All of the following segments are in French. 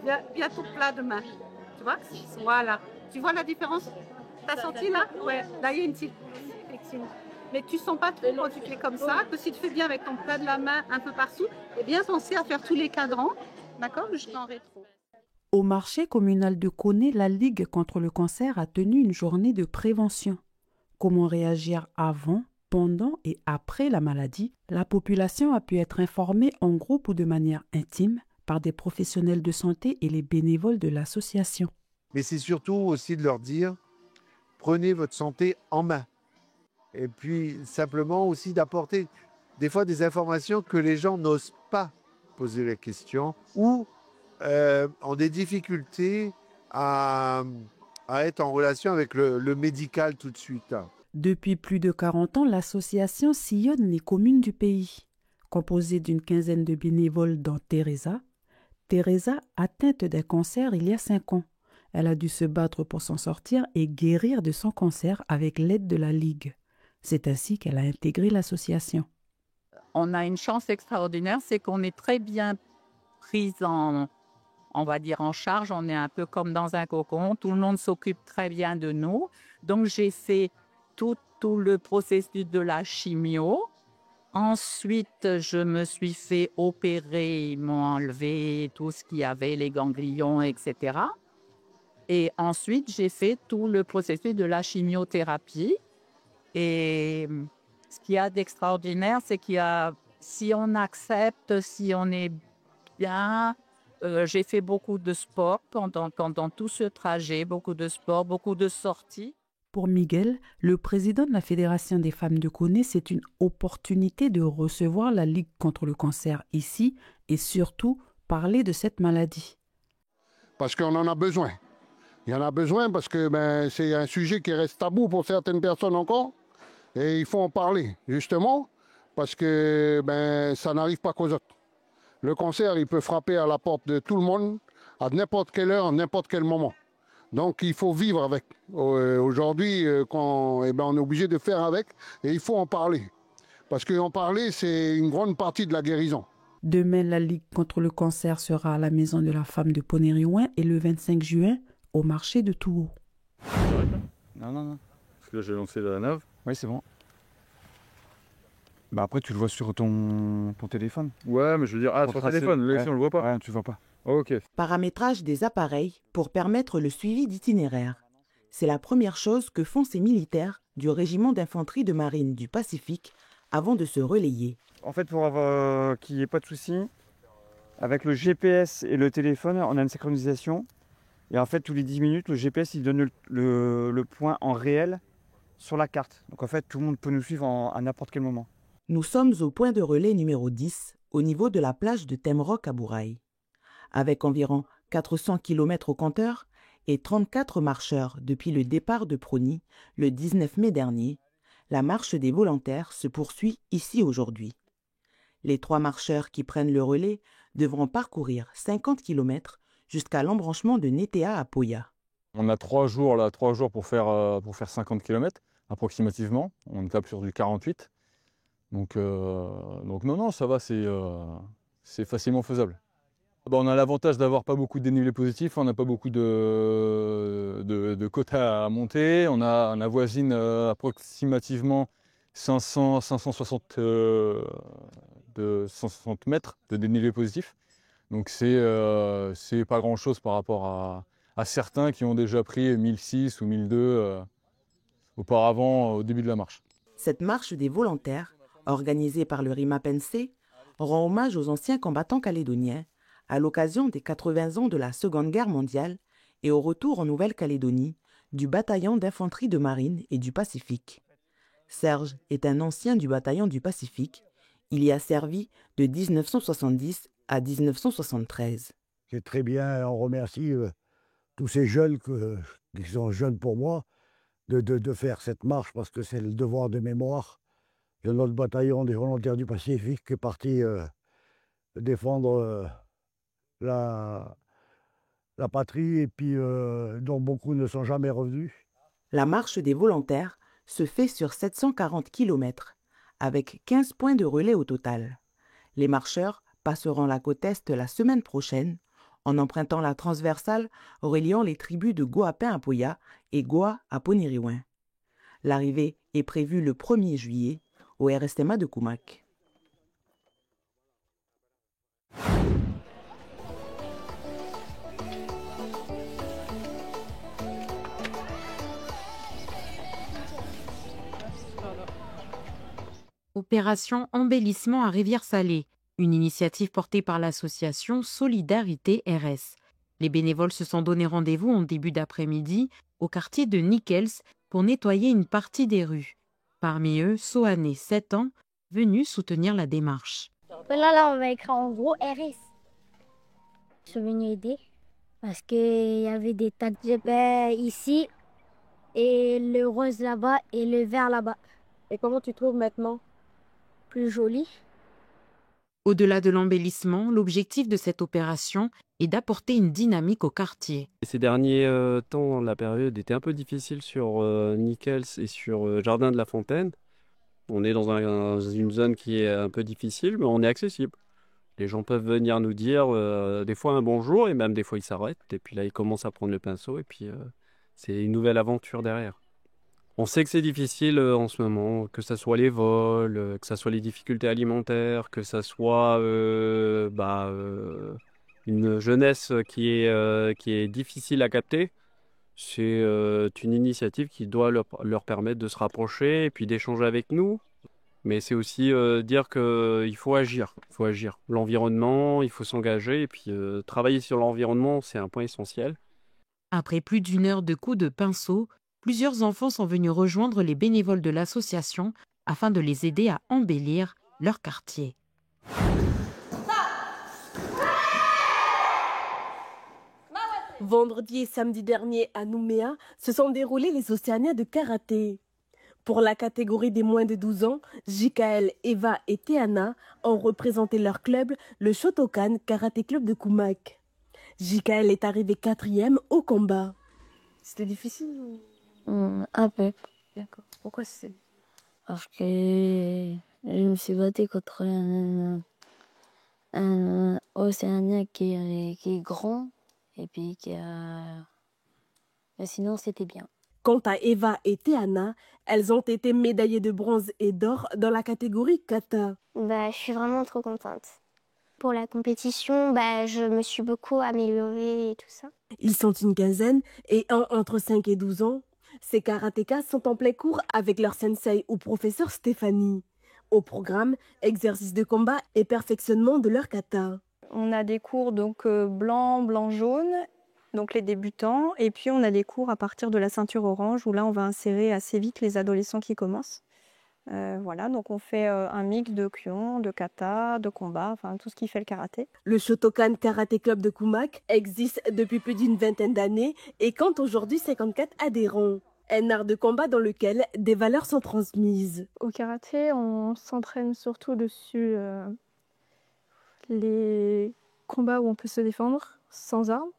Voilà, bien tout plat de main. Tu vois? Voilà. Tu vois la différence? T'as senti là? Ouais, là il y a une petite effectivement. Mais tu sens pas trop quand tu fais comme ça, que si tu fais bien avec ton plat de la main un peu partout, et bien penser à faire tous les cadrans, d'accord? Jusqu'en rétro. Au marché communal de Koné, la Ligue contre le cancer a tenu une journée de prévention. Comment réagir avant, pendant et après la maladie? La population a pu être informée en groupe ou de manière intime par des professionnels de santé et les bénévoles de l'association. Mais c'est surtout aussi de leur dire, prenez votre santé en main. Et puis simplement aussi d'apporter des fois des informations que les gens n'osent pas poser la question ou ont des difficultés à être en relation avec le médical tout de suite. Depuis plus de 40 ans, l'association sillonne les communes du pays. Composée d'une quinzaine de bénévoles dont Teresa, atteinte d'un cancer il y a 5 ans. Elle a dû se battre pour s'en sortir et guérir de son cancer avec l'aide de la Ligue. C'est ainsi qu'elle a intégré l'association. On a une chance extraordinaire, c'est qu'on est très bien prise on va dire en charge. On est un peu comme dans un cocon. Tout le monde s'occupe très bien de nous. Donc, j'ai fait tout le processus de la chimio. Ensuite, je me suis fait opérer. Ils m'ont enlevé tout ce qu'il y avait, les ganglions, etc. Et ensuite, j'ai fait tout le processus de la chimiothérapie. Et ce qu'il y a d'extraordinaire, c'est si on accepte, si on est bien, j'ai fait beaucoup de sport pendant tout ce trajet, beaucoup de sport, beaucoup de sorties. Pour Miguel, le président de la Fédération des femmes de Koné, c'est une opportunité de recevoir la Ligue contre le cancer ici et surtout parler de cette maladie. Parce qu'on en a besoin. Il y en a besoin parce que c'est un sujet qui reste tabou pour certaines personnes encore. Et il faut en parler, justement, parce que ça n'arrive pas qu'aux autres. Le cancer, il peut frapper à la porte de tout le monde, à n'importe quelle heure, à n'importe quel moment. Donc, il faut vivre avec. Aujourd'hui, on est obligé de faire avec et il faut en parler. Parce qu'en parler, c'est une grande partie de la guérison. Demain, la Ligue contre le cancer sera à la Maison de la Femme de Ponériouin et le 25 juin, au marché de Touhou. Non. Parce que là, j'ai lancé la nave. Oui, c'est bon. Après, tu le vois sur ton téléphone. Ouais, mais je veux dire, sur le téléphone, là, ici, on le voit pas. Ouais, tu le vois pas. Ok. Paramétrage des appareils pour permettre le suivi d'itinéraire. C'est la première chose que font ces militaires du régiment d'infanterie de marine du Pacifique avant de se relayer. En fait, pour qu'il n'y ait pas de soucis, avec le GPS et le téléphone, on a une synchronisation. Et en fait, tous les 10 minutes, le GPS il donne le point en réel sur la carte. Donc en fait, tout le monde peut nous suivre à n'importe quel moment. Nous sommes au point de relais numéro 10, au niveau de la plage de Temrock à Bourail. Avec environ 400 km au compteur et 34 marcheurs depuis le départ de Prony, le 19 mai dernier, la marche des volontaires se poursuit ici aujourd'hui. Les 3 marcheurs qui prennent le relais devront parcourir 50 km jusqu'à l'embranchement de Nétéa à Poya. On a 3 jours pour faire 50 km approximativement. On tape sur du 48. Donc non, ça va, c'est facilement faisable. On a l'avantage d'avoir pas beaucoup de dénivelé positif, on n'a pas beaucoup de quotas à monter, on avoisine approximativement 560 mètres de dénivelé positif. Donc c'est pas grand chose par rapport à certains qui ont déjà pris 1006 ou 1002 auparavant au début de la marche. Cette marche des volontaires, organisée par le RIMAPNC, rend hommage aux anciens combattants calédoniens à l'occasion des 80 ans de la Seconde Guerre mondiale et au retour en Nouvelle-Calédonie du bataillon d'infanterie de marine et du Pacifique. Serge est un ancien du bataillon du Pacifique. Il y a servi de 1970 à 1973. C'est très bien, on remercie tous ces jeunes qui sont jeunes pour moi de faire cette marche parce que c'est le devoir de mémoire de notre bataillon des volontaires du Pacifique qui est parti défendre la patrie et puis dont beaucoup ne sont jamais revenus. La marche des volontaires se fait sur 740 km, avec 15 points de relais au total. Les marcheurs passeront la côte Est la semaine prochaine, en empruntant la transversale reliant les tribus de Goapin à Poya et Goa à Poniriouin. L'arrivée est prévue le 1er juillet au RSTMA de Koumak. Opération embellissement à Rivière-Salée, une initiative portée par l'association Solidarité RS. Les bénévoles se sont donné rendez-vous en début d'après-midi au quartier de Nickels pour nettoyer une partie des rues. Parmi eux, Sohané, 7 ans, venu soutenir la démarche. Là, on va écrire en gros RS. Je suis venue aider parce qu'il y avait des tas de ici et le rose là-bas et le vert là-bas. Et comment tu trouves maintenant? Plus joli. Au-delà de l'embellissement, l'objectif de cette opération est d'apporter une dynamique au quartier. Ces derniers temps, la période était un peu difficile sur Nickels et sur Jardin de la Fontaine. On est dans une zone qui est un peu difficile, mais on est accessible. Les gens peuvent venir nous dire des fois un bonjour et même des fois ils s'arrêtent. Et puis là, ils commencent à prendre le pinceau et puis c'est une nouvelle aventure derrière. On sait que c'est difficile en ce moment, que ce soit les vols, que ce soit les difficultés alimentaires, que ce soit une jeunesse qui est difficile à capter. C'est une initiative qui doit leur permettre de se rapprocher et puis d'échanger avec nous. Mais c'est aussi dire qu'il faut agir. Il faut agir. L'environnement, il faut s'engager. Et puis travailler sur l'environnement, c'est un point essentiel. Après plus d'une heure de coups de pinceau, plusieurs enfants sont venus rejoindre les bénévoles de l'association afin de les aider à embellir leur quartier. Vendredi et samedi dernier à Nouméa se sont déroulés les Océanias de karaté. Pour la catégorie des moins de 12 ans, Jikaël, Eva et Théana ont représenté leur club, le Shotokan Karaté Club de Koumak. Jikaël est arrivé 4e au combat. C'était difficile Un peu. D'accord. Pourquoi c'est... Parce que je me suis battue contre un Océanien qui est grand et puis mais sinon c'était bien. Quant à Eva et Théana, elles ont été médaillées de bronze et d'or dans la catégorie kata. Je suis vraiment trop contente. Pour la compétition, je me suis beaucoup améliorée et tout ça. Ils sont une quinzaine et ont entre 5 et 12 ans. Ces karatékas sont en plein cours avec leur sensei ou professeur Stéphanie. Au programme, exercice de combat et perfectionnement de leur kata. On a des cours donc blanc, jaune, donc les débutants. Et puis on a des cours à partir de la ceinture orange où là on va insérer assez vite les adolescents qui commencent. Voilà, donc on fait un mix de kyuan, de kata, de combat, enfin tout ce qui fait le karaté. Le Shotokan Karaté Club de Koumak existe depuis plus d'une vingtaine d'années et compte aujourd'hui 54 adhérents. Un art de combat dans lequel des valeurs sont transmises. Au karaté, on s'entraîne surtout dessus les combats où on peut se défendre sans armes.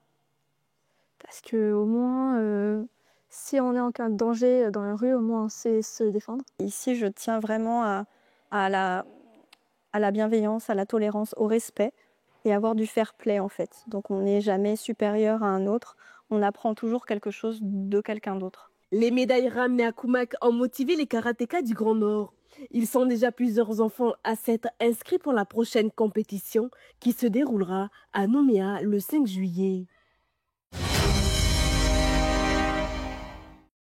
Parce qu'au moins, si on est en cas de danger dans la rue, au moins on sait se défendre. Ici, je tiens vraiment à la bienveillance, à la tolérance, au respect et avoir du fair play en fait. Donc on n'est jamais supérieur à un autre, on apprend toujours quelque chose de quelqu'un d'autre. Les médailles ramenées à Koumak ont motivé les karatékas du Grand Nord. Ils sont déjà plusieurs enfants à s'être inscrits pour la prochaine compétition qui se déroulera à Nouméa le 5 juillet.